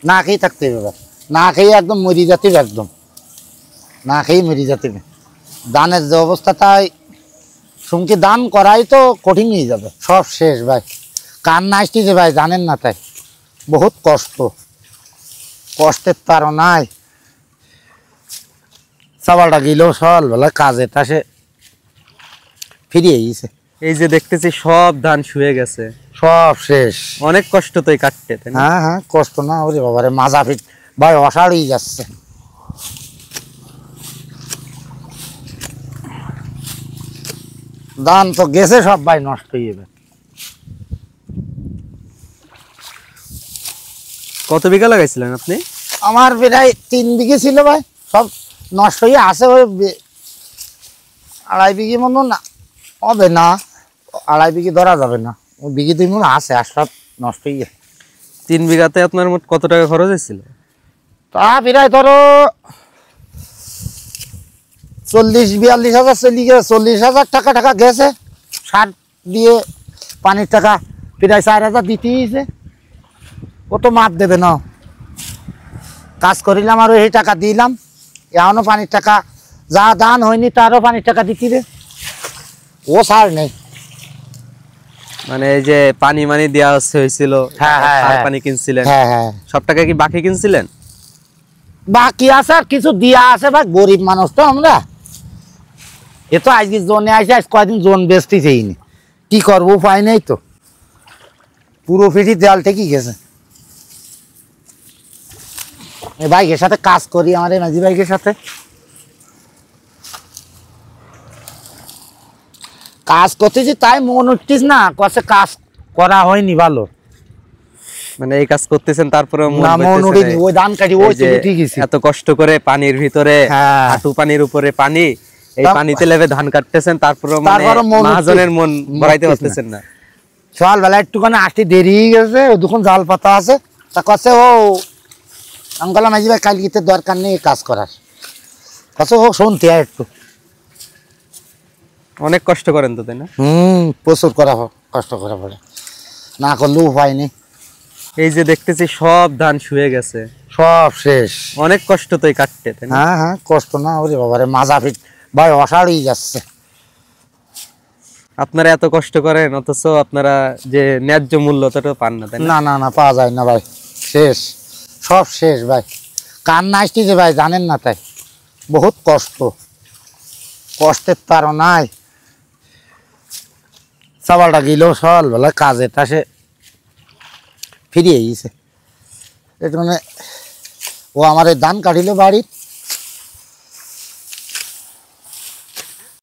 না খেয়ে থাকতে হবে এবার, না খেয়ে একদম মরি যেতে হবে, একদম না খেয়ে মরি যেতে হবে। ধানের যে অবস্থা তাই শুনকি দান করাই তো কঠিন হয়ে যাবে, সব শেষ ভাই। কান্না আসতেছে ভাই, জানেন না তাই বহুত কষ্ট, কষ্টের তারও নাই। সবালটা গেলেও সকাল বেলা কাজে টাসে ফিরিয়ে গেছে। এই যে দেখতেছি সব ধান শুয়ে গেছে, সব শেষ। অনেক কষ্ট তো এই কাটতে, তাই না? হ্যাঁ হ্যাঁ, কষ্ট না ওরে বাবারে, মাজা ফিট ভাই অসাড়ই যাচ্ছে। ধান তো গেছে সব ভাই, নষ্ট হয়ে যাবে। কত বিঘা লাগাইছিলেন আপনি? আমার প্রায় 3 বিঘে ছিল ভাই, সব নষ্ট হয়ে আছে। ওই 2.5 বিঘে মতো না হবে না, 2.5 বিঘে ধরা যাবে না, ওই বিঘে 2 মতো আছে, আর সব নষ্ট হয়ে গেছে। 3 বিঘাতে আপনার মোট কত টাকা খরচ হয়েছিল? তা প্রায় ধরো 40-42 হাজার চলে গেছে, 40,000 টাকা গেছে। সার দিয়ে পানির টাকা প্রায় 4,000 দিতে হয়েছে। ও তো মাপ দেবে না, কাজ করিলাম আর এই টাকা দিলাম, এখনো পানির টাকা যা দান হয়নি তারও পানির টাকা দিতে রে, ও সার নেই। মানে এই যে পানি মানি দেওয়া হয়েছিল, হ্যাঁ হ্যাঁ সার পানি কিনছিলেন, হ্যাঁ হ্যাঁ, সব টাকা কি বাকি কিনছিলেন? বাকি আছে আর কিছু দিয়া আছে ভাই, গরিব মানুষ তো আমরা। এ তো আজকে জোনে আসে, আজ কয়দিন জোন বেচতেছেই নি, কি করবো, উপায় নেই তো। পুরো ফিটি দেয়াল ঠিকই গেছে। এই বাইকের সাথে কাজ করি, আমার এই মাঝি বাইকের সাথে কাজ করতেছি, তাই মন উঠতিস না, কষে কাজ করা হয়নি ভালো। মানে এই কাজ করতেছেন তারপরে না মন উঠেনি, ওই ধান কাটি ওই ঠিক আছে। এত কষ্ট করে পানির ভিতরে, হ্যাঁ। হাঁটু পানির উপরে পানি, এই পানিতে লেবে ধান কাটতেছেন, তারপরে তারপরে মন মহাজনের মন ভরাইতে পারতেছেন না। সকালবেলা একটুখানি আসতে দেরি হয়ে গেছে, ও দুখন জাল পাতা আছে, তা কষে ও আঙ্কালা মাঝি ভাই কালকে দরকার নেই কাজ করার, কষে ও শুনতে হয় একটু। অনেক কষ্ট করেন তো, তাই না? প্রচুর কষ্ট করা পড়ে, না করলেও উপায় নেই। এই যে দেখতেছি সব ধান শুয়ে গেছে, সব শেষ। অনেক কষ্ট তো এই কাটতে, তাই না? হ্যাঁ হ্যাঁ, কষ্ট না ওরে বাবারে, মাজা ফিট ভাই অসাড়ই যাচ্ছে। আপনারা এত কষ্ট করেন অথচ আপনারা যে ন্যায্য মূল্যটা পান না, তাই না? না না না, পাওয়া যায় না ভাই, শেষ, সব শেষ ভাই। কান্না আসতেছে ভাই, জানেন না তাই বহুত কষ্ট, কষ্টের তারও নাই। সবালটা গেলেও সকালবেলা কাজে টাসে ফিরিয়ে গেছে। এটা মানে ও আমার ধান কাটিল বাড়ির,